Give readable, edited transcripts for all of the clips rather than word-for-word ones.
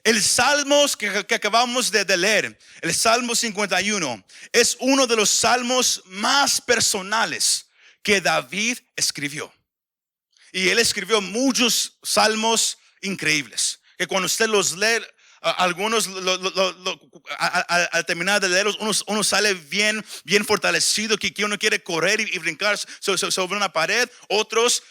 El Salmos que acabamos de leer, el Salmo 51, es uno de los salmos más personales que David escribió. Y él escribió muchos salmos increíbles, que cuando usted los lee, algunos al terminar de leerlos, uno sale bien fortalecido, que uno quiere correr y brincar sobre una pared. Otros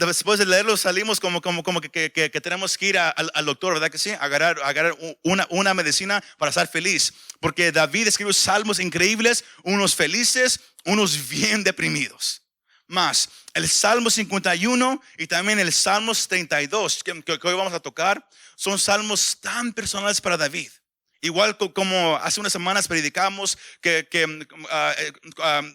después de leerlos salimos como que tenemos que ir al doctor, ¿verdad que sí? Agarrar una medicina para estar feliz. Porque David escribió salmos increíbles, unos felices, unos bien deprimidos. Más el Salmo 51 y también el Salmo 32 que hoy vamos a tocar son salmos tan personales para David. Igual como hace unas semanas predicamos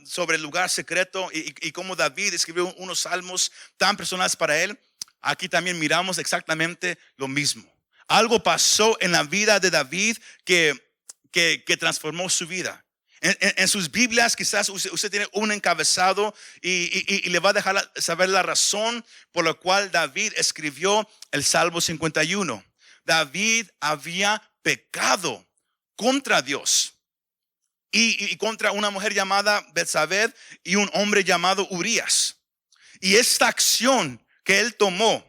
sobre el lugar secreto y cómo David escribió unos salmos tan personales para él. Aquí también miramos exactamente lo mismo. Algo pasó en la vida de David que transformó su vida. En sus Biblias quizás usted tiene un encabezado y le va a dejar saber la razón por la cual David escribió el Salmo 51. David había pecado contra Dios y contra una mujer llamada Betsabé y un hombre llamado Urías. Y esta acción que él tomó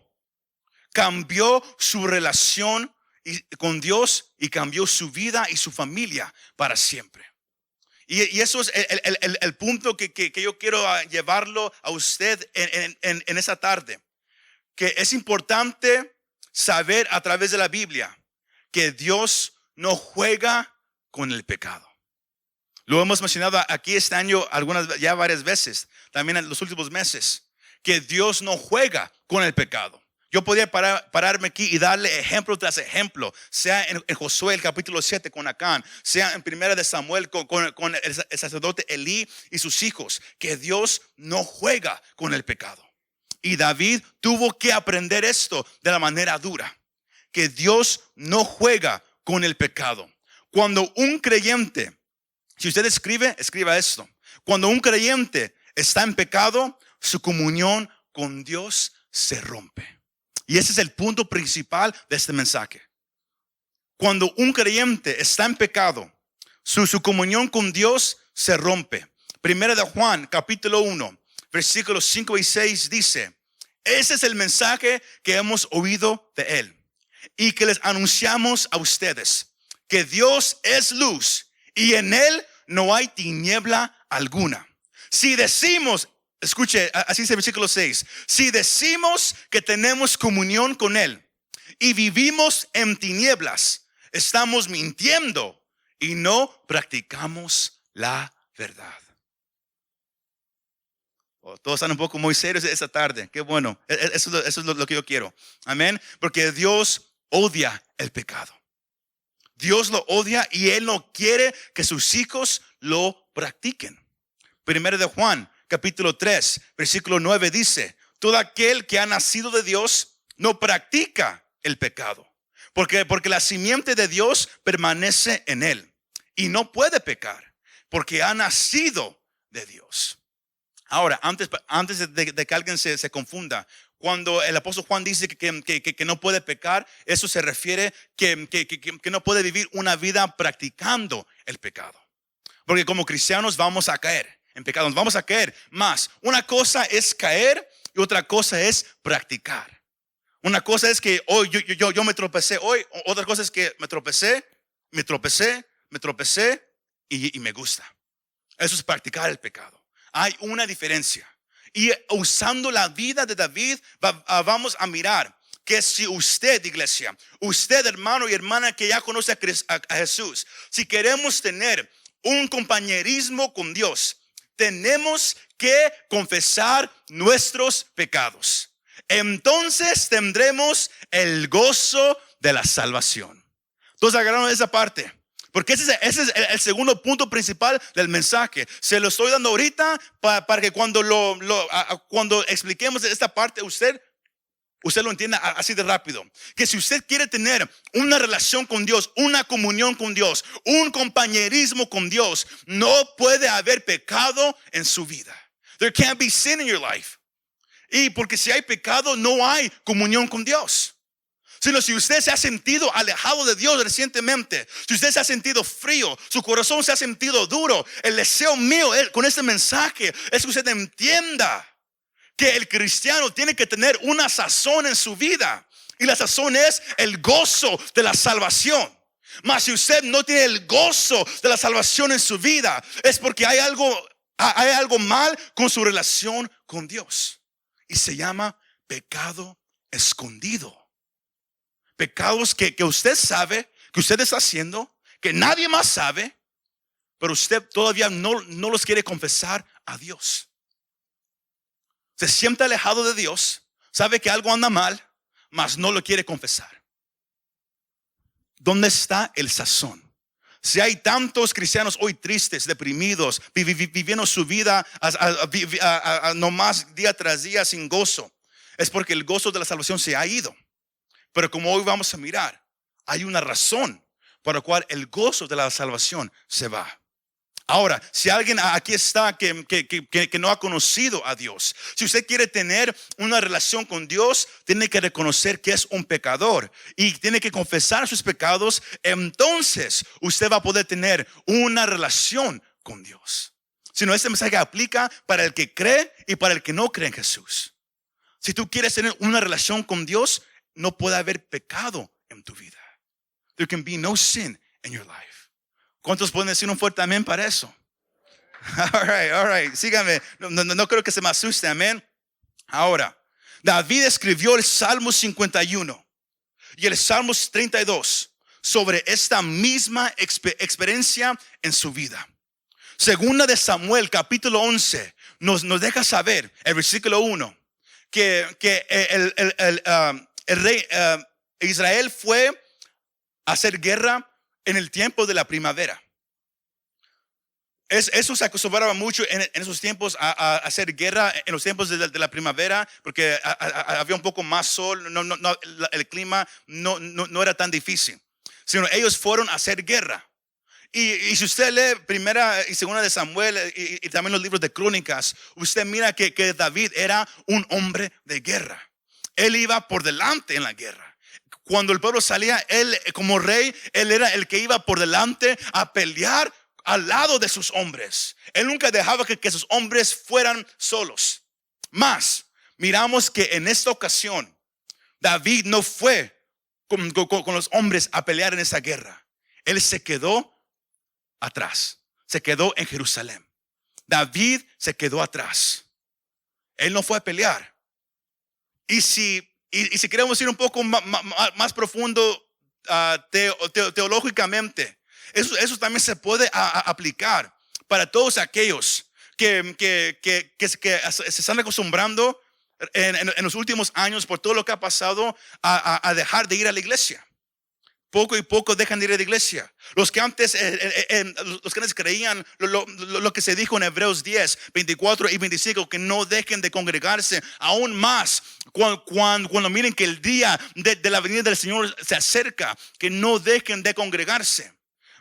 cambió su relación con Dios y cambió su vida y su familia para siempre. Y eso es el punto que yo quiero llevarlo a usted en esa tarde. Que es importante saber a través de la Biblia que Dios no juega con el pecado. Lo hemos mencionado aquí este año ya varias veces, también en los últimos meses, que Dios no juega con el pecado. Yo podría pararme aquí y darle ejemplo tras ejemplo, sea en Josué el capítulo 7 con Acán, sea en primera de Samuel con el sacerdote Elí y sus hijos, que Dios no juega con el pecado. Y David tuvo que aprender esto de la manera dura, que Dios no juega con el pecado. Cuando un creyente, si usted escriba esto, cuando un creyente está en pecado, su comunión con Dios se rompe. Y ese es el punto principal de este mensaje. Cuando un creyente está en pecado, su comunión con Dios se rompe. Primera de Juan, capítulo 1, versículos 5 y 6 dice: ese es el mensaje que hemos oído de Él y que les anunciamos a ustedes, que Dios es luz y en Él no hay tiniebla alguna. Si decimos, escuche, así dice el versículo 6. Si decimos que tenemos comunión con Él y vivimos en tinieblas, estamos mintiendo y no practicamos la verdad. Todos están un poco muy serios esta tarde. Qué bueno. Eso es lo que yo quiero. Amén. Porque Dios odia el pecado. Dios lo odia y Él no quiere que sus hijos lo practiquen. Primero de Juan, capítulo 3, versículo 9 dice: todo aquel que ha nacido de Dios no practica el pecado, porque la simiente de Dios permanece en él y no puede pecar, porque ha nacido de Dios. Ahora, antes de que alguien se confunda, cuando el apóstol Juan dice que no puede pecar, eso se refiere que no puede vivir una vida practicando el pecado. Porque como cristianos vamos a caer en pecado, nos vamos a caer más. Una cosa es caer y otra cosa es practicar. Una cosa es que hoy yo me tropecé hoy, otra cosa es que me tropecé y me gusta. Eso es practicar el pecado. Hay una diferencia. Y usando la vida de David vamos a mirar que si usted, iglesia, usted, hermano y hermana que ya conoce a Jesús, si queremos tener un compañerismo con Dios, tenemos que confesar nuestros pecados. Entonces tendremos el gozo de la salvación. Todos agarraron esa parte. Porque ese es el segundo punto principal del mensaje. Se lo estoy dando ahorita para que cuando expliquemos esta parte usted lo entienda así de rápido. Que si usted quiere tener una relación con Dios, una comunión con Dios, un compañerismo con Dios, no puede haber pecado en su vida. There can't be sin in your life. Y porque si hay pecado, no hay comunión con Dios. Sino si usted se ha sentido alejado de Dios recientemente, si usted se ha sentido frío, su corazón se ha sentido duro, el deseo mío con este mensaje es que usted entienda que el cristiano tiene que tener una sazón en su vida. Y la sazón es el gozo de la salvación. Mas si usted no tiene el gozo de la salvación en su vida, es porque hay algo mal con su relación con Dios. Y se llama pecado escondido. Pecados que usted sabe que usted está haciendo, que nadie más sabe, pero usted todavía no los quiere confesar a Dios. Se siente alejado de Dios, sabe que algo anda mal, mas no lo quiere confesar. ¿Dónde está el sazón? Si hay tantos cristianos hoy tristes, deprimidos, viviendo su vida nomás día tras día sin gozo, es porque el gozo de la salvación se ha ido. Pero como hoy vamos a mirar, hay una razón por la cual el gozo de la salvación se va. Ahora, si alguien aquí está que no ha conocido a Dios, si usted quiere tener una relación con Dios, tiene que reconocer que es un pecador y tiene que confesar sus pecados. Entonces usted va a poder tener una relación con Dios. Si no, este mensaje aplica para el que cree y para el que no cree en Jesús. Si tú quieres tener una relación con Dios, no puede haber pecado en tu vida. There can be no sin in your life. ¿Cuántos pueden decir un fuerte amén para eso? All right, síganme. No creo que se me asuste, amén. Ahora, David escribió el Salmo 51 y el Salmo 32 sobre esta misma experiencia en su vida. Segunda de Samuel, capítulo 11, nos deja saber, el versículo 1, que el rey Israel fue a hacer guerra en el tiempo de la primavera. Eso se acostumbraba mucho en esos tiempos a hacer guerra en los tiempos de la primavera, porque había un poco más sol, el clima no era tan difícil, sino ellos fueron a hacer guerra. Y si usted lee primera y segunda de Samuel y también los libros de crónicas, usted mira que David era un hombre de guerra. Él iba por delante en la guerra. Cuando el pueblo salía, él como rey, él era el que iba por delante a pelear al lado de sus hombres. Él nunca dejaba que sus hombres fueran solos. Más, miramos que en esta ocasión David no fue con los hombres a pelear en esa guerra. Él se quedó atrás, se quedó en Jerusalén. David se quedó atrás. Él no fue a pelear. Y si queremos ir un poco más profundo teológicamente, eso también se puede aplicar para todos aquellos que se están acostumbrando en los últimos años por todo lo que ha pasado a dejar de ir a la iglesia. Poco y poco dejan de ir a la iglesia. Los que antes creían lo que se dijo en Hebreos 10, 24 y 25, que no dejen de congregarse, aún más cuando miren que el día de la venida del Señor se acerca, que no dejen de congregarse.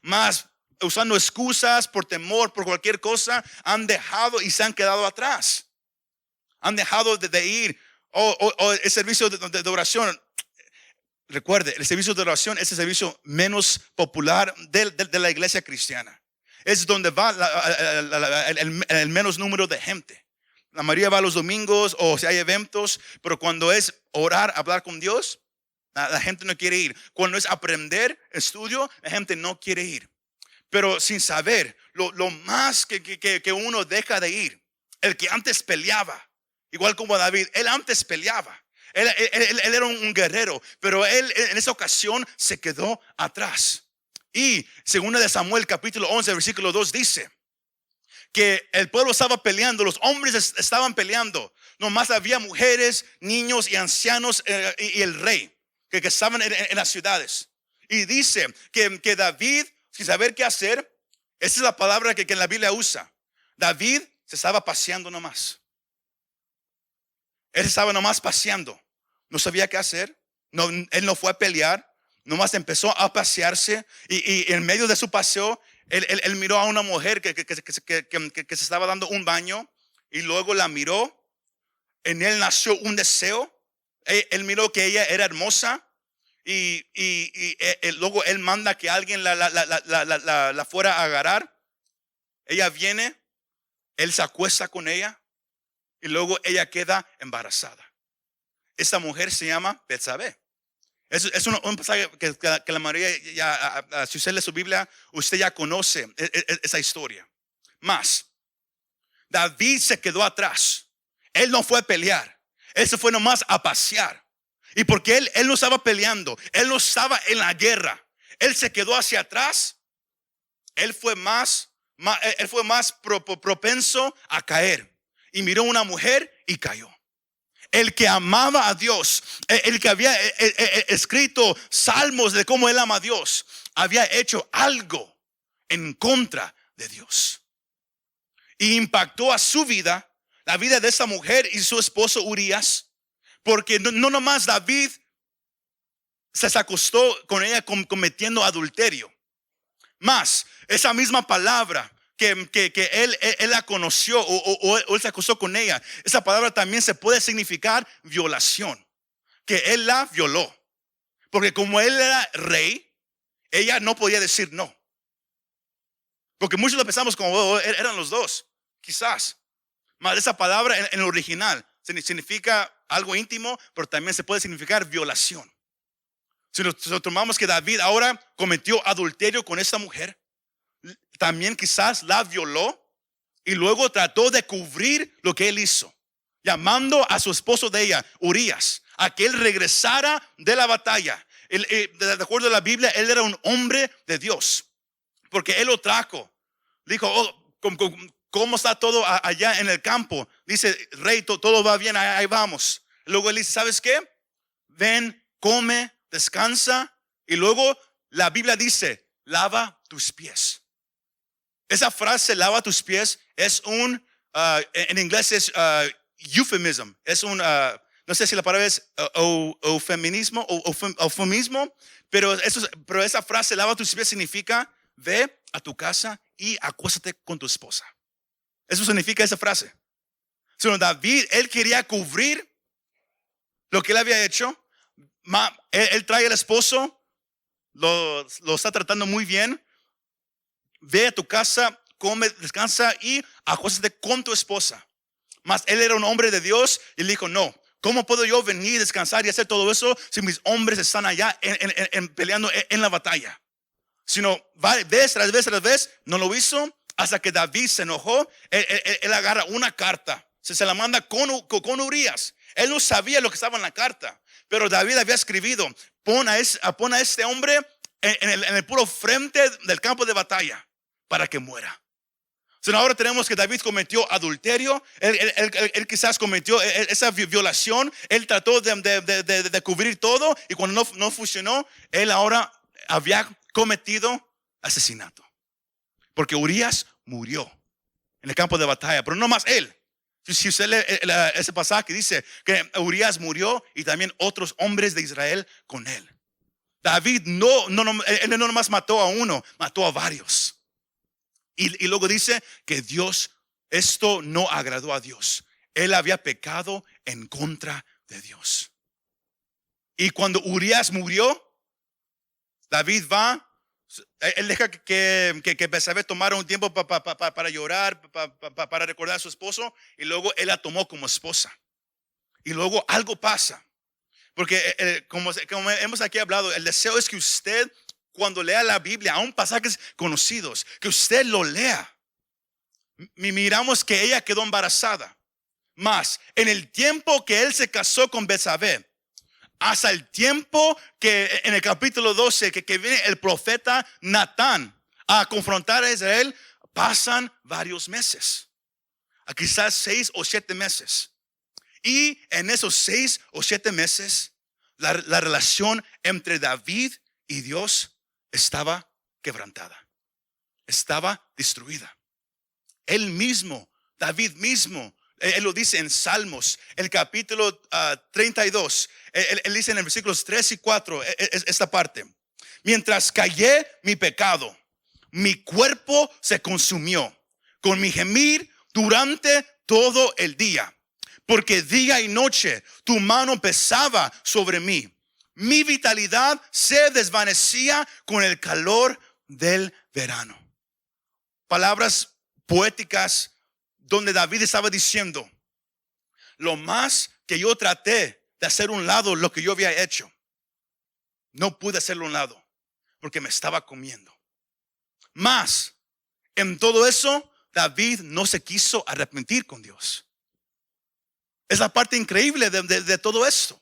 Más usando excusas por temor, por cualquier cosa, han dejado y se han quedado atrás. Han dejado de ir el servicio de oración. Recuerde, el servicio de oración es el servicio menos popular de la iglesia cristiana. Es donde va el menos número de gente. La mayoría va los domingos o si hay eventos, pero cuando es orar, hablar con Dios, la gente no quiere ir. Cuando es aprender, estudio, la gente no quiere ir. Pero sin saber lo más que uno deja de ir. El que antes peleaba, igual como David, él antes peleaba. Él era un guerrero, pero él en esa ocasión se quedó atrás. Y segunda de Samuel capítulo 11 versículo 2 dice que el pueblo estaba peleando, los hombres estaban peleando. Nomás había mujeres, niños y ancianos y el rey que estaban en las ciudades. Y dice que David, sin saber qué hacer, esa es la palabra que en la Biblia usa. David se estaba paseando nomás. Él estaba nomás paseando. No sabía qué hacer. Él no fue a pelear. Nomás empezó a pasearse. Y en medio de su paseo, él miró a una mujer que se estaba dando un baño. Y luego la miró. En él nació un deseo. Él miró que ella era hermosa. Luego él manda que alguien la fuera a agarrar. Ella viene, él se acuesta con ella y luego ella queda embarazada. Esta mujer se llama Betsabé. Es un pasaje que la mayoría, si usted lee su Biblia, usted ya conoce esa historia. Más, David se quedó atrás. Él no fue a pelear. Él se fue nomás a pasear. Y porque él no estaba peleando, él no estaba en la guerra, él se quedó hacia atrás. Él fue más propenso a caer. Y miró a una mujer y cayó. El que amaba a Dios, el que había escrito salmos de cómo él ama a Dios, había hecho algo en contra de Dios. Y impactó a su vida, la vida de esa mujer y su esposo Urías. Porque no nomás David se acostó con ella cometiendo adulterio. Más, esa misma palabra que él la conoció o él se acostó con ella, esa palabra también se puede significar violación. Que él la violó. Porque como él era rey, ella no podía decir no. Porque muchos lo pensamos como eran los dos, quizás. Más esa palabra en el original significa algo íntimo, pero también se puede significar violación. Si nos tomamos que David ahora cometió adulterio con esta mujer, también quizás la violó y luego trató de cubrir lo que él hizo, llamando a su esposo de ella, Urías, a que él regresara de la batalla. De acuerdo a la Biblia, él era un hombre de Dios, porque él lo trajo. Dijo, ¿cómo está todo allá en el campo? Dice, rey, todo va bien, ahí vamos. Luego él dice, ¿sabes qué? Ven, come, descansa. Y luego la Biblia dice, lava tus pies. Esa frase, lava tus pies, es en inglés es euphemism. Es no sé si la palabra es eufemismo o eufemismo, pero esa frase, lava tus pies, significa, ve a tu casa y acuéstate con tu esposa. Eso significa esa frase. Sino David, él quería cubrir lo que él había hecho. Él trae al esposo, lo está tratando muy bien. Ve a tu casa, come, descansa y acuéstate con tu esposa. Mas él era un hombre de Dios y le dijo, no, ¿cómo puedo yo venir, descansar y hacer todo eso si mis hombres están allá peleando en la batalla? Sino, vez tras vez, no lo hizo hasta que David se enojó. Él agarra una carta, se la manda con Urías. Él no sabía lo que estaba en la carta, pero David había escrito, pon a este hombre en el puro frente del campo de batalla para que muera. Ahora tenemos que David cometió adulterio. Él quizás cometió esa violación. Él trató de cubrir todo, y cuando no funcionó, él ahora había cometido asesinato, porque Urías murió en el campo de batalla. Pero no más él. Si usted lee ese pasaje, dice que Urías murió y también otros hombres de Israel con él. David él no nomás mató a uno, mató a varios. Y luego dice que esto no agradó a Dios. Él había pecado en contra de Dios. Y cuando Urías murió, David va, él deja que Betsabé tomara un tiempo para llorar, para recordar a su esposo, y luego él la tomó como esposa. Y luego algo pasa, porque como hemos aquí hablado, el deseo es que usted, cuando lea la Biblia, aún pasajes conocidos, que usted lo lea. Miramos que ella quedó embarazada. Más, en el tiempo que él se casó con Betsabé, hasta el tiempo que en el capítulo 12 que viene el profeta Natán a confrontar a Israel, pasan varios meses, quizás 6 o 7 meses. Y en esos 6 o 7 meses la relación entre David y Dios estaba quebrantada, estaba destruida. David mismo, él lo dice en Salmos, el capítulo 32. Él dice en el versículos 3 y 4 esta parte: mientras callé mi pecado, mi cuerpo se consumió con mi gemir durante todo el día, porque día y noche tu mano pesaba sobre mí. Mi vitalidad se desvanecía con el calor del verano. Palabras poéticas donde David estaba diciendo: lo más que yo traté de hacer un lado lo que yo había hecho, no pude hacerlo a un lado porque me estaba comiendo. Más, en todo eso, David no se quiso arrepentir con Dios. Es la parte increíble de todo esto.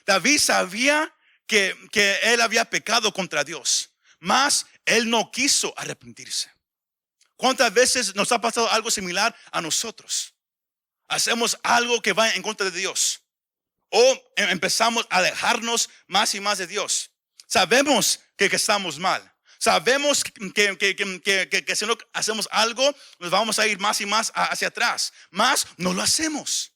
David sabía que él había pecado contra Dios, mas él no quiso arrepentirse. ¿Cuántas veces nos ha pasado algo similar a nosotros? Hacemos algo que va en contra de Dios, o empezamos a alejarnos más y más de Dios. Sabemos que estamos mal. Sabemos que si no hacemos algo, nos vamos a ir más y más hacia atrás. Mas no lo hacemos.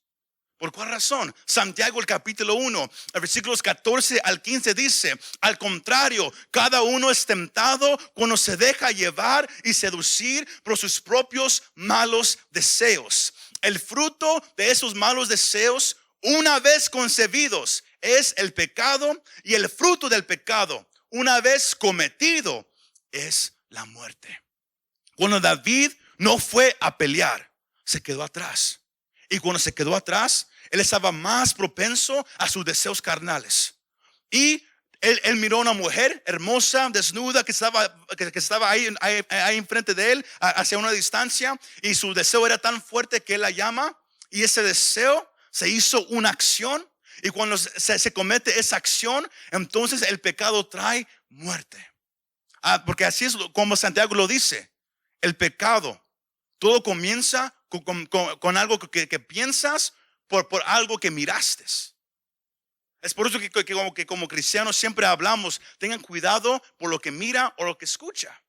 ¿Por cuál razón? Santiago, el capítulo 1, versículos 14 al 15 dice: al contrario, cada uno es tentado cuando se deja llevar y seducir por sus propios malos deseos. El fruto de esos malos deseos, una vez concebidos, es el pecado, y el fruto del pecado, una vez cometido, es la muerte. Cuando David no fue a pelear, se quedó atrás. Y cuando se quedó atrás, él estaba más propenso a sus deseos carnales. Y él miró a una mujer hermosa, desnuda, que estaba ahí enfrente de él, hacia una distancia. Y su deseo era tan fuerte que él la llama. Y ese deseo se hizo una acción. Y cuando se comete esa acción, entonces el pecado trae muerte. Porque así es como Santiago lo dice. El pecado, todo comienza con algo que piensas por algo que miraste. Es por eso que como cristianos siempre hablamos: tengan cuidado por lo que mira o lo que escucha.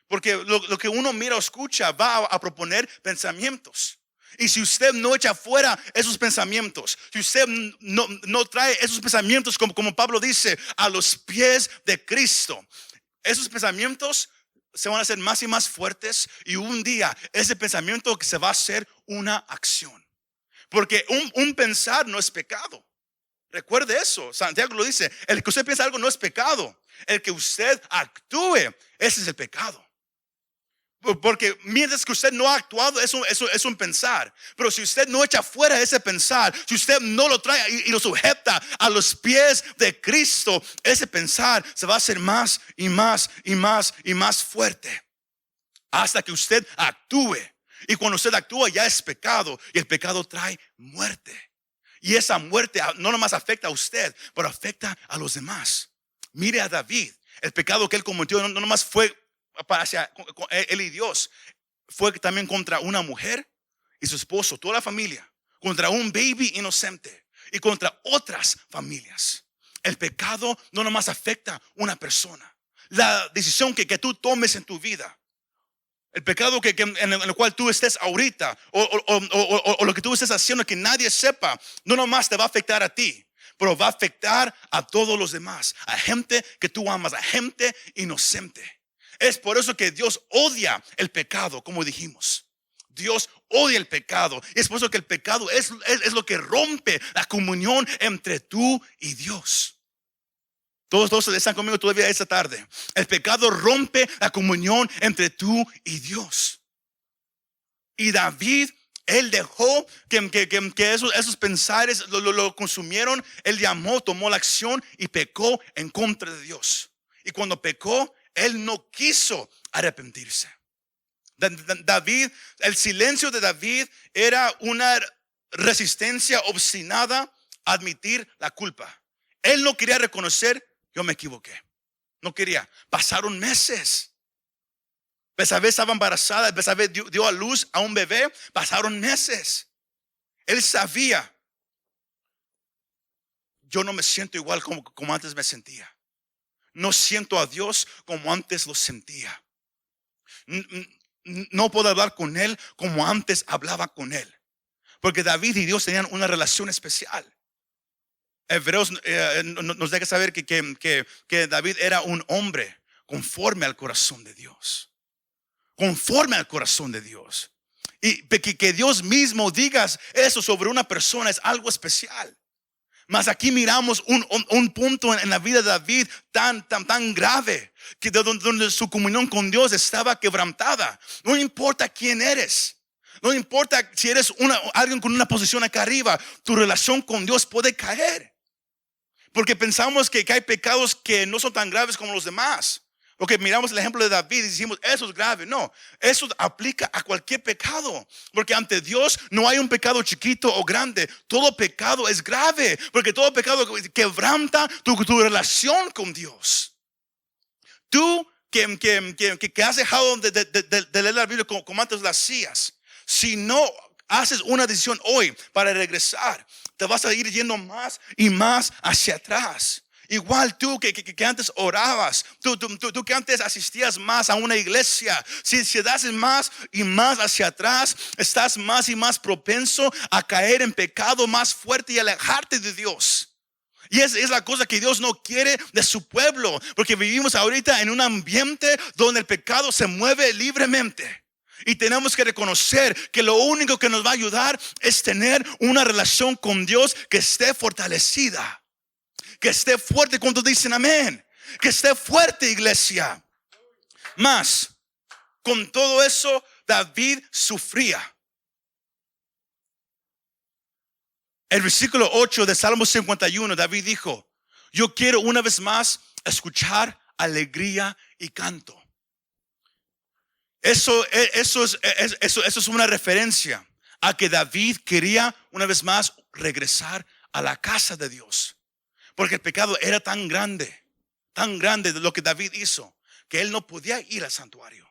Porque lo que uno mira o escucha va a proponer pensamientos. Y si usted no echa fuera esos pensamientos, si usted no trae esos pensamientos, como Pablo dice, a los pies de Cristo, esos pensamientos se van a hacer más y más fuertes. Y un día ese pensamiento que se va a hacer una acción. Porque un pensar no es pecado. Recuerde eso. Santiago lo dice: el que usted piensa algo no es pecado. El que usted actúe, ese es el pecado. Porque mientras que usted no ha actuado, eso es un pensar. Pero si usted no echa fuera ese pensar, si usted no lo trae y lo sujeta a los pies de Cristo, ese pensar se va a hacer más y más y más y más fuerte, hasta que usted actúe. Y cuando usted actúa, ya es pecado, y el pecado trae muerte. Y esa muerte no nomás afecta a usted, pero afecta a los demás. Mire a David. El pecado que él cometió no nomás fue hacia él y Dios, fue también contra una mujer y su esposo, toda la familia, contra un baby inocente y contra otras familias. El pecado no nomás afecta a una persona. La decisión que tú tomes en tu vida, el pecado en el cual tú estés ahorita, o lo que tú estés haciendo que nadie sepa, no nomás te va a afectar a ti, pero va a afectar a todos los demás, a gente que tú amas, a gente inocente. Es por eso que Dios odia el pecado, como dijimos. Dios odia el pecado. Es por eso que el pecado es lo que rompe la comunión entre tú y Dios. Todos están conmigo todavía esta tarde. El pecado rompe la comunión entre tú y Dios. Y David, él dejó que esos pensares lo consumieron. Él tomó la acción y pecó en contra de Dios. Y cuando pecó, él no quiso arrepentirse. David, el silencio de David era una resistencia obstinada a admitir la culpa. Él no quería reconocer: yo me equivoqué. No quería. Pasaron meses. Betsabé estaba embarazada. Betsabé dio a luz a un bebé. Pasaron meses. Él sabía: yo no me siento igual como antes me sentía. No siento a Dios como antes lo sentía. No puedo hablar con Él como antes hablaba con Él. Porque David y Dios tenían una relación especial. Hebreos nos deja saber que David era un hombre conforme al corazón de Dios. Conforme al corazón de Dios. Y que Dios mismo diga eso sobre una persona es algo especial. Mas aquí miramos un punto en la vida de David tan grave, que donde su comunión con Dios estaba quebrantada. No importa quién eres, no importa si eres alguien con una posición acá arriba, tu relación con Dios puede caer. Porque pensamos que hay pecados que no son tan graves como los demás. Porque miramos el ejemplo de David y decimos, eso es grave. No, eso aplica a cualquier pecado. Porque ante Dios no hay un pecado chiquito o grande. Todo pecado es grave. Porque todo pecado quebranta tu relación con Dios. Tú que has dejado de leer la Biblia como antes lo hacías, si no haces una decisión hoy para regresar, te vas a ir yendo más y más hacia atrás. Igual tú que antes orabas, tú que antes asistías más a una iglesia, si das más y más hacia atrás, estás más y más propenso a caer en pecado más fuerte y alejarte de Dios. Y es la cosa que Dios no quiere de su pueblo, porque vivimos ahorita en un ambiente donde el pecado se mueve libremente. Y tenemos que reconocer que lo único que nos va a ayudar es tener una relación con Dios que esté fortalecida. Que esté fuerte cuando dicen amén. Que esté fuerte, iglesia. Más, con todo eso, David sufría. El versículo 8 de Salmo 51, David dijo: yo quiero una vez escuchar alegría y canto. Eso es una referencia a que David quería una vez más regresar a la casa de Dios. Porque el pecado era tan grande de lo que David hizo, que él no podía ir al santuario.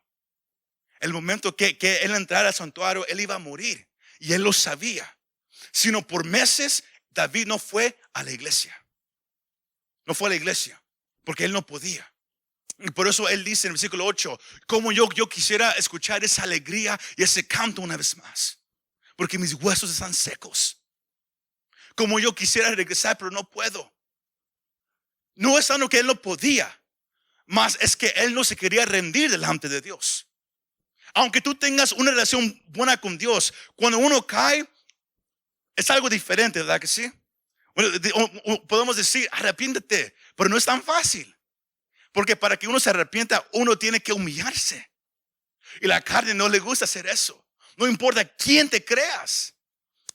El momento que él entrara al santuario, él iba a morir. Y él lo sabía. Sino por meses, David no fue a la iglesia. No fue a la iglesia, porque él no podía. Y por eso él dice en el versículo 8, como yo quisiera escuchar esa alegría y ese canto una vez más. Porque mis huesos están secos. Como yo quisiera regresar, pero no puedo. No es algo que él no podía, más es que él no se quería rendir delante de Dios. Aunque tú tengas una relación buena con Dios, cuando uno cae, es algo diferente, ¿verdad que sí? Bueno, podemos decir, arrepiéntete, pero no es tan fácil. Porque para que uno se arrepienta, uno tiene que humillarse. Y la carne no le gusta hacer eso. No importa quién te creas.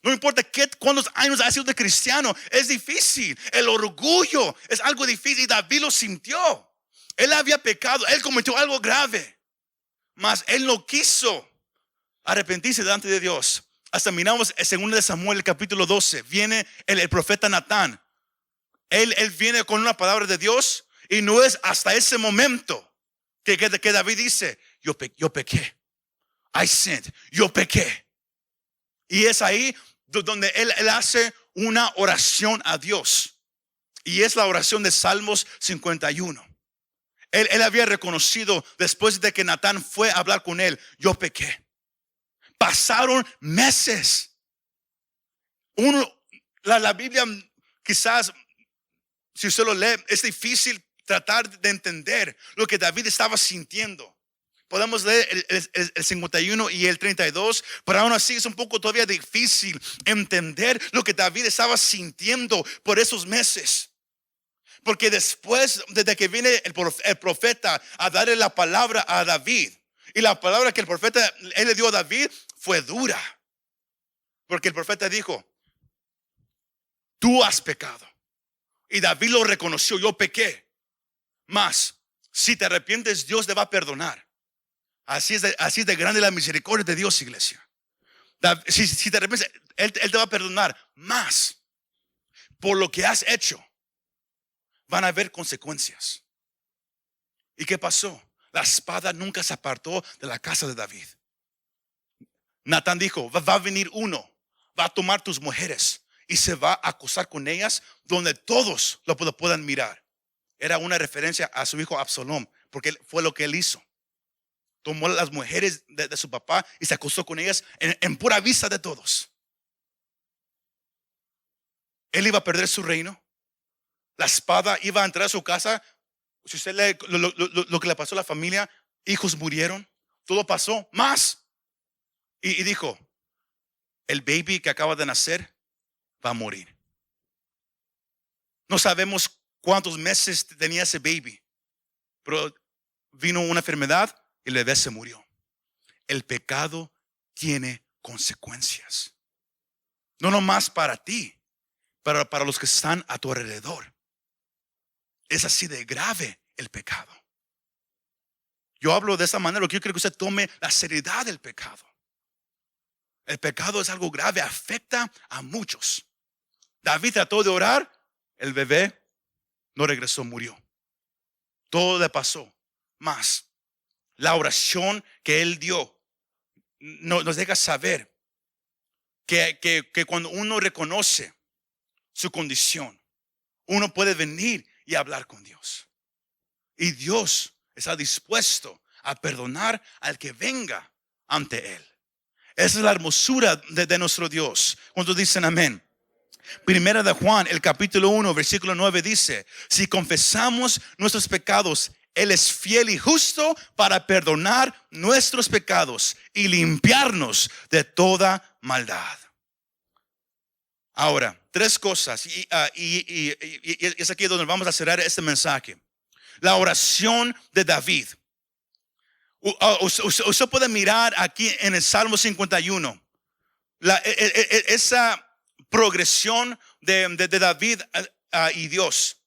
No importa cuántos años has sido de cristiano, es difícil. El orgullo es algo difícil y David lo sintió. Él había pecado, él cometió algo grave, mas él no quiso arrepentirse delante de Dios. Hasta miramos en 2 Samuel, el capítulo 12, viene el profeta Natán. Él viene con una palabra de Dios y no es hasta ese momento que David dice, yo pequé. I sinned, yo pequé. Y es ahí donde él hace una oración a Dios. Y es la oración de Salmos 51. Él había reconocido después de que Natán fue a hablar con él, yo pequé. Pasaron meses. La Biblia quizás, si usted lo lee, es difícil tratar de entender lo que David estaba sintiendo. Podemos leer el 51 y el 32, pero aún así es un poco todavía difícil entender lo que David estaba sintiendo por esos meses. Porque después, desde que viene el profeta a darle la palabra a David, y la palabra que el profeta él le dio a David fue dura. Porque el profeta dijo, tú has pecado. Y David lo reconoció, yo pequé. Mas, si te arrepientes, Dios te va a perdonar. Así es de grande la misericordia de Dios, iglesia. Si te arrepientes, él te va a perdonar. Más, por lo que has hecho, van a haber consecuencias. ¿Y qué pasó? La espada nunca se apartó de la casa de David. Natán dijo, va a venir uno, va a tomar tus mujeres y se va a acostar con ellas donde todos lo puedan mirar. Era una referencia a su hijo Absalom, porque fue lo que él hizo. Tomó las mujeres de su papá y se acostó con ellas en pura vista de todos. Él iba a perder su reino. La espada iba a entrar a su casa. Si usted lee lo que le pasó a la familia, hijos murieron, todo pasó, más. Y dijo, el baby que acaba de nacer va a morir. No sabemos cuántos meses tenía ese baby, pero vino una enfermedad y el bebé se murió. El pecado tiene consecuencias. No nomás para ti, pero para los que están a tu alrededor. Es así de grave el pecado. Yo hablo de esa manera porque yo quiero que usted tome la seriedad del pecado. El pecado es algo grave, afecta a muchos. David trató de orar, el bebé no regresó, murió. Todo le pasó. Más la oración que él dio nos deja saber que cuando uno reconoce su condición, uno puede venir y hablar con Dios. Y Dios está dispuesto a perdonar al que venga ante Él. Esa es la hermosura de nuestro Dios. Cuando dicen amén. Primera de Juan, el capítulo 1, versículo 9 dice: si confesamos nuestros pecados, Él es fiel y justo para perdonar nuestros pecados y limpiarnos de toda maldad. Ahora, tres cosas, y es aquí donde vamos a cerrar este mensaje. La oración de David. Usted puede mirar aquí en el Salmo 51 esa progresión de David y Dios.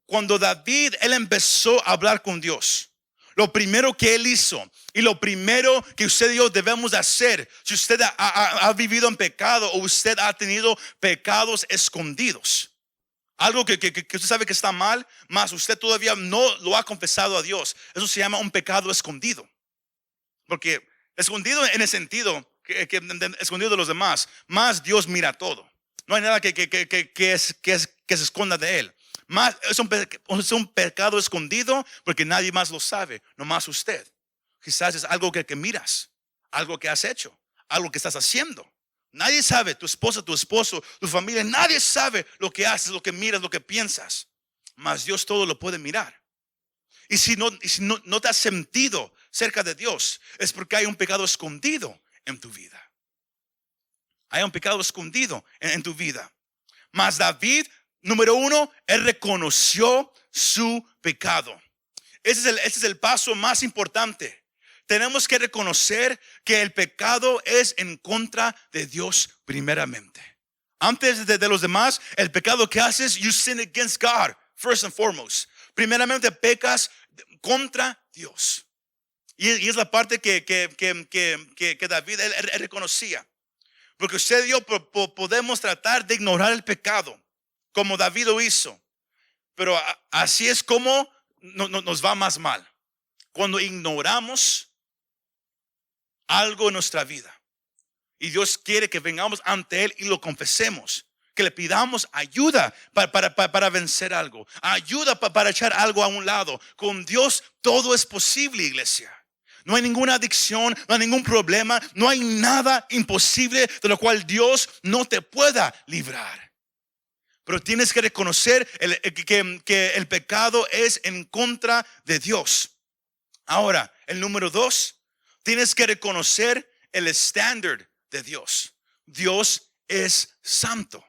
Cuando David, él empezó a hablar con Dios, lo primero que él hizo y lo primero que usted y yo debemos hacer, si usted ha vivido en pecado o usted ha tenido pecados escondidos, algo que usted sabe que está mal, mas usted todavía no lo ha confesado a Dios, eso se llama un pecado escondido. Porque escondido en el sentido que escondido de los demás, más Dios mira todo. No hay nada que se esconda de Él. Más es un pecado escondido porque nadie más lo sabe, nomás usted. Quizás es algo que miras, algo que has hecho, algo que estás haciendo. Nadie sabe, tu esposa, tu esposo, tu familia, nadie sabe lo que haces, lo que miras, lo que piensas. Mas Dios todo lo puede mirar. Y si no te has sentido cerca de Dios, es porque hay un pecado escondido en tu vida. Hay un pecado escondido en tu vida. Mas David, número uno, él reconoció su pecado. Ese es el paso más importante. Tenemos que reconocer que el pecado es en contra de Dios primeramente. Antes de los demás, el pecado que haces, you sin against God, first and foremost. Primeramente pecas contra Dios. Y es la parte que David él reconocía. Porque usted y yo podemos tratar de ignorar el pecado, como David lo hizo. Pero así es como nos va más mal. Cuando ignoramos algo en nuestra vida. Y Dios quiere que vengamos ante Él y lo confesemos. Que le pidamos ayuda para vencer algo. Ayuda para echar algo a un lado. Con Dios todo es posible, iglesia. No hay ninguna adicción, no hay ningún problema, no hay nada imposible de lo cual Dios no te pueda librar. Pero tienes que reconocer que el pecado es en contra de Dios. Ahora, el número 2, tienes que reconocer el estándar de Dios. Dios es santo.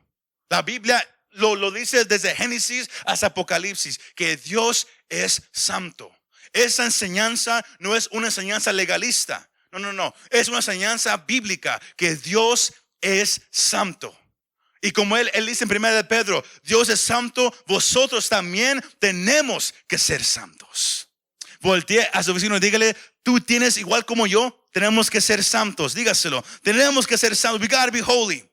La Biblia lo dice desde Génesis hasta Apocalipsis, que Dios es santo. Esa enseñanza no es una enseñanza legalista. No. Es una enseñanza bíblica, que Dios es santo. Y como él dice en 1 de Pedro, Dios es santo, vosotros también tenemos que ser santos. Voltee a su vecino y dígale: tú tienes igual como yo, tenemos que ser santos. Dígaselo, tenemos que ser santos. We gotta be holy.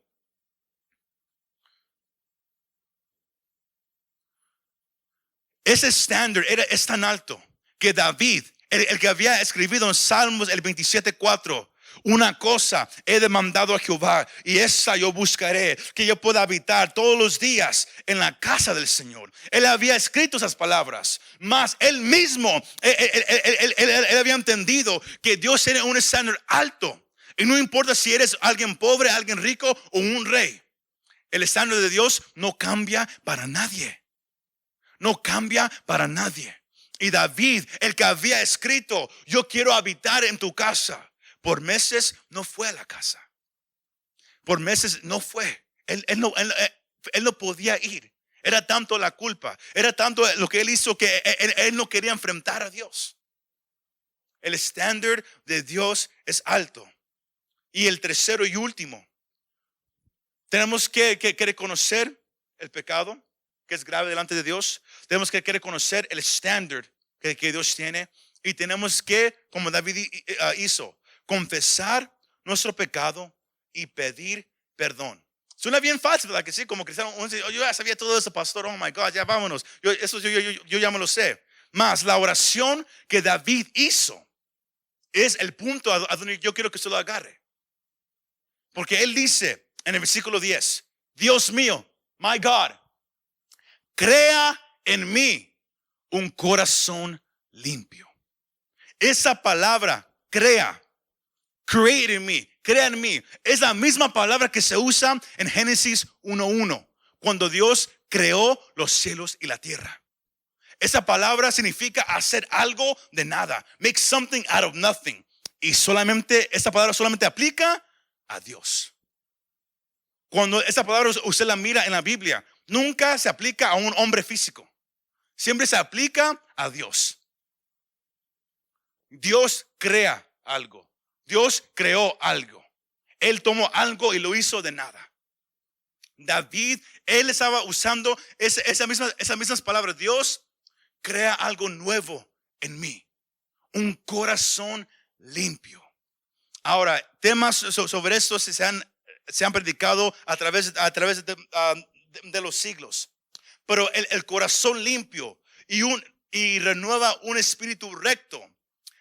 Ese estándar es tan alto que David, el que había escrito en Salmos el 27:4, una cosa he demandado a Jehová y esa yo buscaré, que yo pueda habitar todos los días en la casa del Señor. Él había escrito esas palabras, mas él mismo, él había entendido que Dios tiene un estándar alto. Y no importa si eres alguien pobre, alguien rico o un rey. El estándar de Dios no cambia para nadie. No cambia para nadie. Y David, el que había escrito, yo quiero habitar en tu casa, por meses no fue a la casa. Por meses no fue. Él no podía ir. Era tanto la culpa, era tanto lo que él hizo que él no quería enfrentar a Dios. El estándar de Dios es alto. Y el tercero y último, tenemos que reconocer el pecado que es grave delante de Dios. Tenemos que reconocer el estándar que Dios tiene. Y tenemos que, como David hizo, confesar nuestro pecado y pedir perdón. Suena bien fácil, ¿verdad? Que sí, como cristiano, uno dice, yo ya sabía todo eso, pastor, oh my God, ya vámonos. Yo ya me lo sé. Más la oración que David hizo es el punto a donde yo quiero que usted lo agarre. Porque él dice en el versículo 10, Dios mío, my God, crea en mí un corazón limpio. Esa palabra, create in me, crea en mí, es la misma palabra que se usa en Génesis 1:1, cuando Dios creó los cielos y la tierra. Esa palabra significa hacer algo de nada, make something out of nothing. Y esta palabra solamente aplica a Dios. Cuando esa palabra usted la mira en la Biblia, nunca se aplica a un hombre físico. Siempre se aplica a Dios. Dios crea algo. Dios creó algo. Él tomó algo y lo hizo de nada. David, él estaba usando esas mismas palabras. Dios crea algo nuevo en mí. Un corazón limpio. Ahora, temas sobre esto se han predicado a través de los siglos. Pero el corazón limpio y renueva un espíritu recto.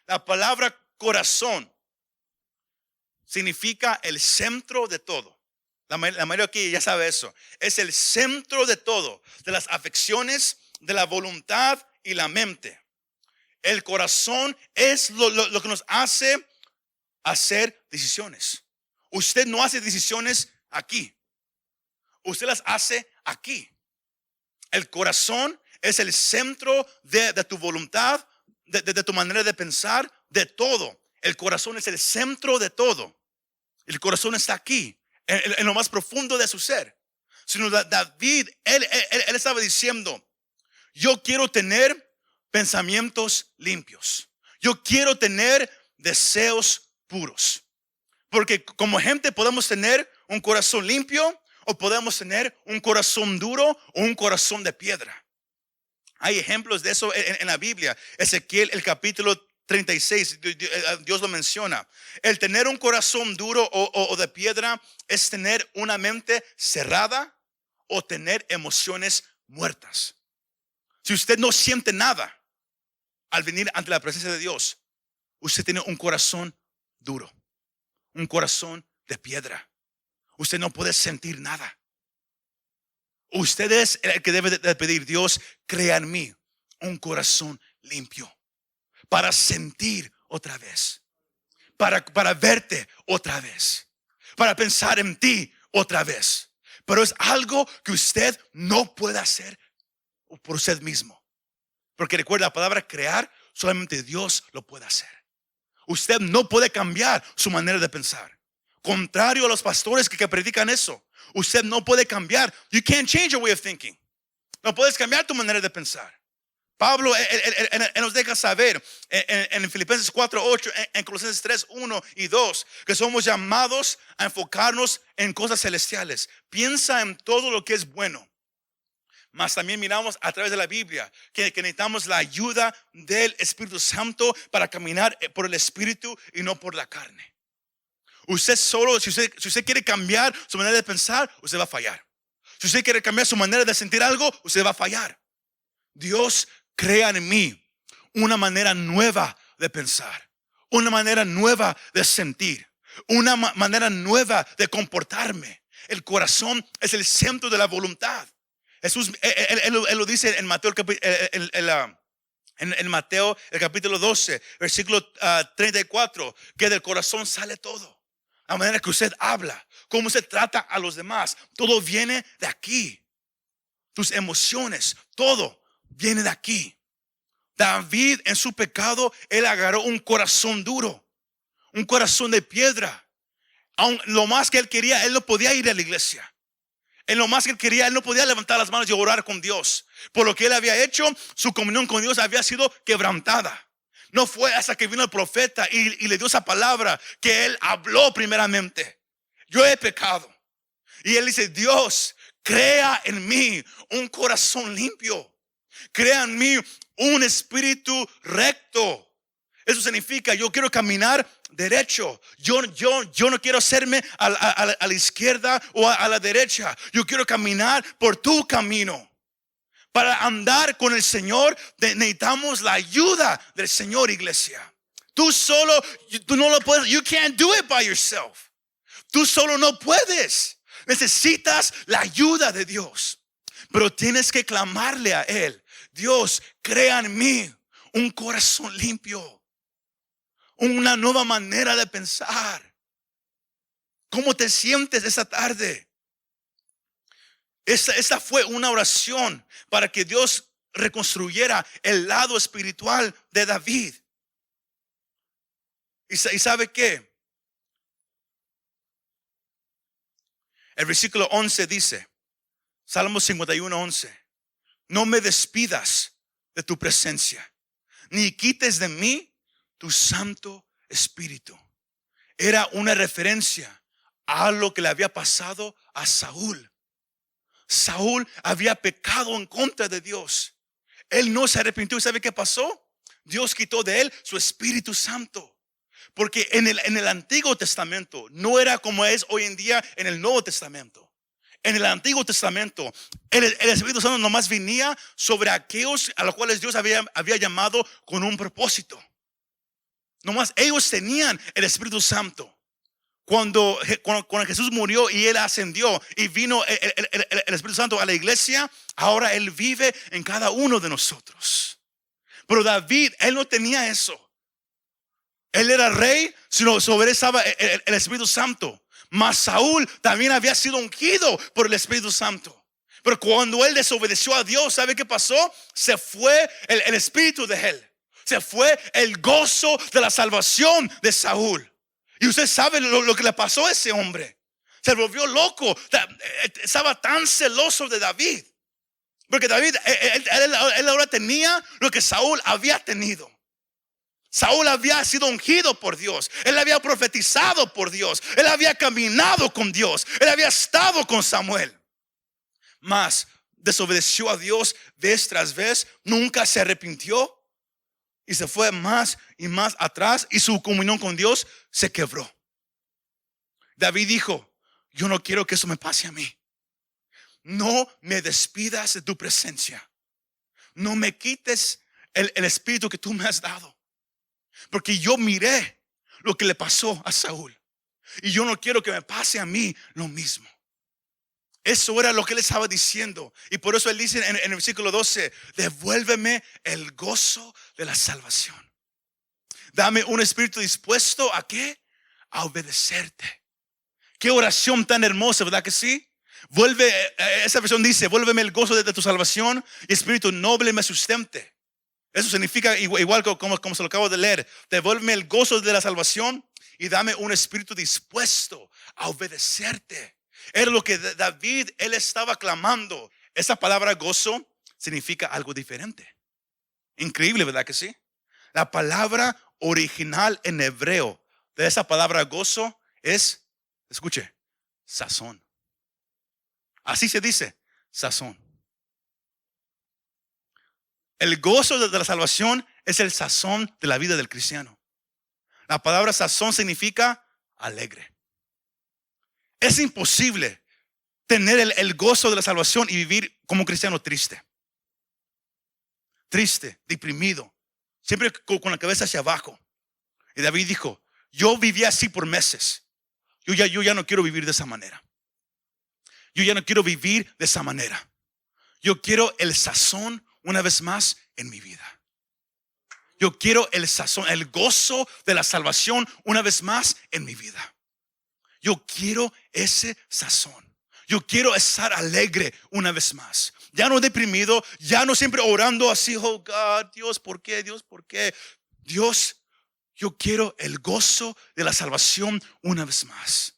La palabra corazón significa el centro de todo. La mayoría aquí ya sabe eso. Es el centro de todo, de las afecciones, de la voluntad y la mente. El corazón es lo que nos hace hacer decisiones. Usted no hace decisiones aquí. Usted las hace aquí. El corazón es el centro de tu voluntad, de tu manera de pensar, de todo. El corazón es el centro de todo. El corazón está aquí, en lo más profundo de su ser. Sino David, él estaba diciendo, yo quiero tener pensamientos limpios. Yo quiero tener deseos puros. Porque como gente podemos tener un corazón limpio o podemos tener un corazón duro o un corazón de piedra. Hay ejemplos de eso en la Biblia. Ezequiel, el capítulo 36, Dios lo menciona. El tener un corazón duro o de piedra es tener una mente cerrada o tener emociones muertas. Si usted no siente nada al venir ante la presencia de Dios, usted tiene un corazón duro, un corazón de piedra. Usted no puede sentir nada. Usted es el que debe de pedir, Dios, crea en mí un corazón limpio para sentir otra vez, para verte otra vez, para pensar en ti otra vez. Pero es algo que usted no puede hacer por usted mismo. Porque recuerda, la palabra crear, solamente Dios lo puede hacer. Usted no puede cambiar su manera de pensar. Contrario a los pastores que predican eso, usted no puede cambiar. You can't change your way of thinking. No puedes cambiar tu manera de pensar. Pablo él nos deja saber en Filipenses 4:8, en Colosenses 3:1 y 2, que somos llamados a enfocarnos en cosas celestiales. Piensa en todo lo que es bueno. Mas también miramos a través de la Biblia que necesitamos la ayuda del Espíritu Santo para caminar por el Espíritu y no por la carne. Usted solo, si usted quiere cambiar su manera de pensar, usted va a fallar. Si usted quiere cambiar su manera de sentir algo, usted va a fallar. Dios crea en mí una manera nueva de pensar, una manera nueva de sentir, una manera nueva de comportarme. El corazón es el centro de la voluntad. Jesús, él lo dice en Mateo, en Mateo el capítulo 12, versículo 34, que del corazón sale todo. La manera que usted habla, cómo usted trata a los demás, todo viene de aquí. Tus emociones, todo viene de aquí. David en su pecado, él agarró un corazón duro, un corazón de piedra. Aun lo más que él quería, él no podía ir a la iglesia. En lo más que él quería, él no podía levantar las manos y orar con Dios. Por lo que él había hecho, su comunión con Dios había sido quebrantada. No fue hasta que vino el profeta y le dio esa palabra que él habló primeramente. Yo he pecado. Y él dice, Dios, crea en mí un corazón limpio. Crea en mí un espíritu recto. Eso significa, yo quiero caminar derecho. Yo no quiero hacerme a la izquierda o a la derecha. Yo quiero caminar por tu camino. Para andar con el Señor necesitamos la ayuda del Señor, iglesia. Tú no lo puedes. You can't do it by yourself. Tú solo no puedes. Necesitas la ayuda de Dios. Pero tienes que clamarle a Él. Dios, crea en mí un corazón limpio. Una nueva manera de pensar. ¿Cómo te sientes esta tarde? Esa fue una oración para que Dios reconstruyera el lado espiritual de David. ¿Y sabe qué? El versículo 11 dice, Salmo 51:11, no me despidas de tu presencia, ni quites de mí tu Santo Espíritu. Era una referencia a lo que le había pasado a Saúl. Saúl había pecado en contra de Dios. Él no se arrepintió. ¿Y sabe qué pasó? Dios quitó de él su Espíritu Santo. Porque en el Antiguo Testamento no era como es hoy en día en el Nuevo Testamento. En el Antiguo Testamento el Espíritu Santo nomás venía sobre aquellos a los cuales Dios había llamado con un propósito. Nomás ellos tenían el Espíritu Santo. Cuando Jesús murió y Él ascendió y vino el Espíritu Santo a la iglesia, ahora Él vive en cada uno de nosotros. Pero David, él no tenía eso. Él era rey, sino sobre él estaba el Espíritu Santo. Mas Saúl también había sido ungido por el Espíritu Santo. Pero cuando él desobedeció a Dios, ¿sabe qué pasó? Se fue el espíritu de él. Se fue el gozo de la salvación de Saúl. Y usted sabe lo que le pasó a ese hombre. Se volvió loco. Estaba tan celoso de David. Porque David, él ahora tenía lo que Saúl había tenido. Saúl había sido ungido por Dios. Él había profetizado por Dios. Él había caminado con Dios. Él había estado con Samuel. Mas desobedeció a Dios vez tras vez. Nunca se arrepintió. Y se fue más y más atrás. Y su comunión con Dios se quebró. David dijo, yo no quiero que eso me pase a mí. No me despidas de tu presencia. No me quites el espíritu que tú me has dado. Porque yo miré lo que le pasó a Saúl. Y yo no quiero que me pase a mí lo mismo. Eso era lo que él estaba diciendo. Y por eso él dice en el versículo 12, devuélveme el gozo de la salvación. Dame un espíritu dispuesto ¿a qué? A obedecerte. Qué oración tan hermosa, ¿verdad que sí? Esa versión dice, vuélveme el gozo de tu salvación y espíritu noble me sustente. Eso significa igual como se lo acabo de leer. Devuélveme el gozo de la salvación y dame un espíritu dispuesto a obedecerte. Era lo que David, él estaba clamando. Esa palabra gozo significa algo diferente. Increíble, ¿verdad que sí? La palabra original en hebreo de esa palabra gozo es, escuche, sazón. Así se dice, sazón. El gozo de la salvación es el sazón de la vida del cristiano. La palabra sazón significa alegre. Es imposible tener el gozo de la salvación y vivir como un cristiano triste. Triste, deprimido, siempre con la cabeza hacia abajo. Y David dijo, yo viví así por meses. Yo ya no quiero vivir de esa manera. Yo ya no quiero vivir de esa manera. Yo quiero el sazón una vez más en mi vida. Yo quiero el sazón, el gozo de la salvación una vez más en mi vida. Yo quiero ese sazón. Yo quiero estar alegre una vez más. Ya no deprimido, ya no siempre orando así, oh God, Dios, ¿por qué? Dios, ¿por qué? Dios, yo quiero el gozo de la salvación una vez más.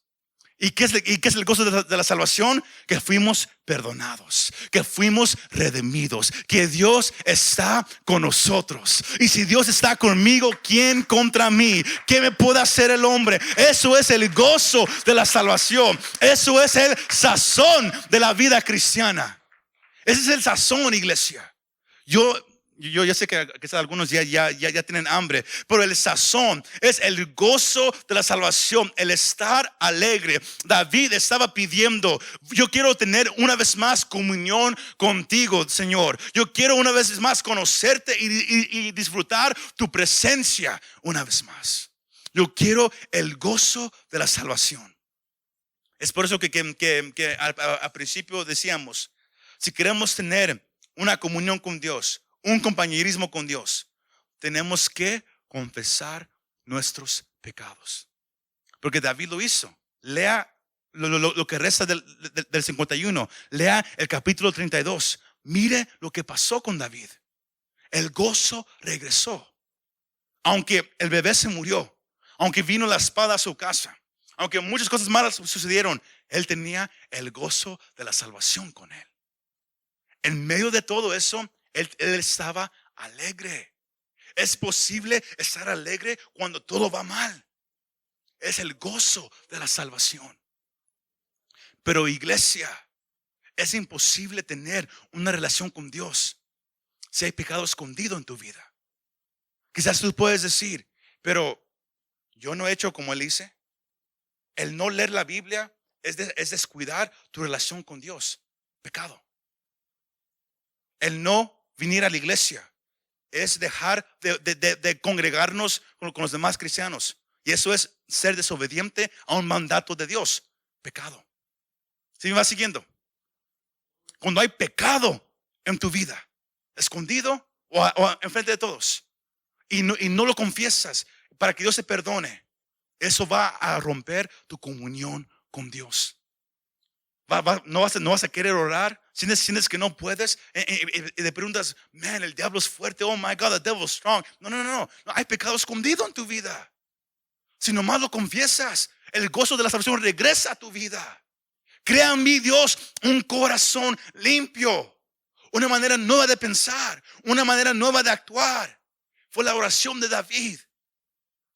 ¿Y qué es el gozo de la salvación? Que fuimos perdonados, que fuimos redimidos, que Dios está con nosotros. Y si Dios está conmigo, ¿quién contra mí? ¿Qué me puede hacer el hombre? Eso es el gozo de la salvación. Eso es el sazón de la vida cristiana. Ese es el sazón, iglesia. Yo sé que quizás algunos ya tienen hambre, pero el sazón es el gozo de la salvación, el estar alegre. David estaba pidiendo: yo quiero tener una vez más comunión contigo, Señor. Yo quiero una vez más conocerte y disfrutar tu presencia una vez más. Yo quiero el gozo de la salvación. Es por eso que al principio decíamos, si queremos tener una comunión con Dios, un compañerismo con Dios, tenemos que confesar nuestros pecados. Porque David lo hizo. Lea lo que resta del 51. Lea el capítulo 32. Mire lo que pasó con David. El gozo regresó. Aunque el bebé se murió, aunque vino la espada a su casa, aunque muchas cosas malas sucedieron, él tenía el gozo de la salvación con él. En medio de todo eso, él estaba alegre. Es posible estar alegre cuando todo va mal. Es el gozo de la salvación. Pero, iglesia, es imposible tener una relación con Dios si hay pecado escondido en tu vida. Quizás tú puedes decir: pero yo no he hecho como él hice. El no leer la Biblia es descuidar tu relación con Dios. Pecado. El no venir a la iglesia es dejar de congregarnos con los demás cristianos. Y eso es ser desobediente a un mandato de Dios. Pecado. ¿Sí me va siguiendo? Cuando hay pecado en tu vida, escondido o enfrente de todos, y no lo confiesas para que Dios te perdone, eso va a romper tu comunión con Dios. No vas a querer orar. Sientes que no puedes y te preguntas: man, el diablo es fuerte. Oh my God, the devil is strong. No. Hay pecado escondido en tu vida. Si nomás lo confiesas, el gozo de la salvación regresa a tu vida. Crea en mí, Dios, un corazón limpio, una manera nueva de pensar, una manera nueva de actuar. Fue la oración de David.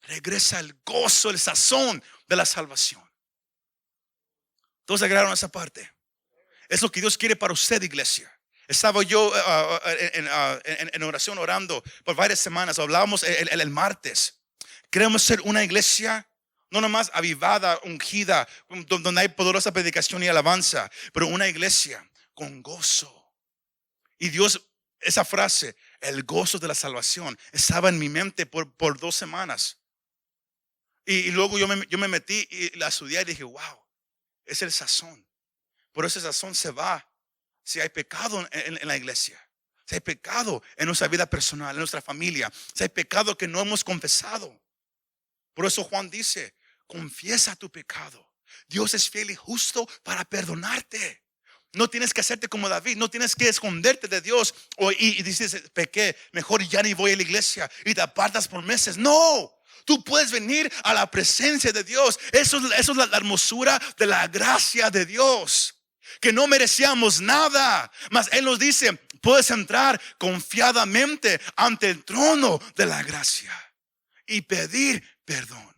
Regresa el gozo, el sazón de la salvación. Todos agregaron esa parte. Es lo que Dios quiere para usted, iglesia. Estaba yo en oración orando por varias semanas. Hablábamos el martes. Queremos ser una iglesia no nomás avivada, ungida, donde hay poderosa predicación y alabanza, pero una iglesia con gozo. Y Dios, esa frase, el gozo de la salvación, estaba en mi mente por 2 semanas. Y luego yo me metí y la estudié y dije: wow, es el sazón. Pero ese sazón se va si hay pecado en la iglesia, si hay pecado en nuestra vida personal, en nuestra familia, si hay pecado que no hemos confesado. Por eso Juan dice: confiesa tu pecado. Dios es fiel y justo para perdonarte. No tienes que hacerte como David. No tienes que esconderte de Dios y dices: pequé, mejor ya ni voy a la iglesia, y te apartas por meses. No. Tú puedes venir a la presencia de Dios. Eso es la hermosura de la gracia de Dios, que no merecíamos nada, mas Él nos dice: puedes entrar confiadamente ante el trono de la gracia y pedir perdón.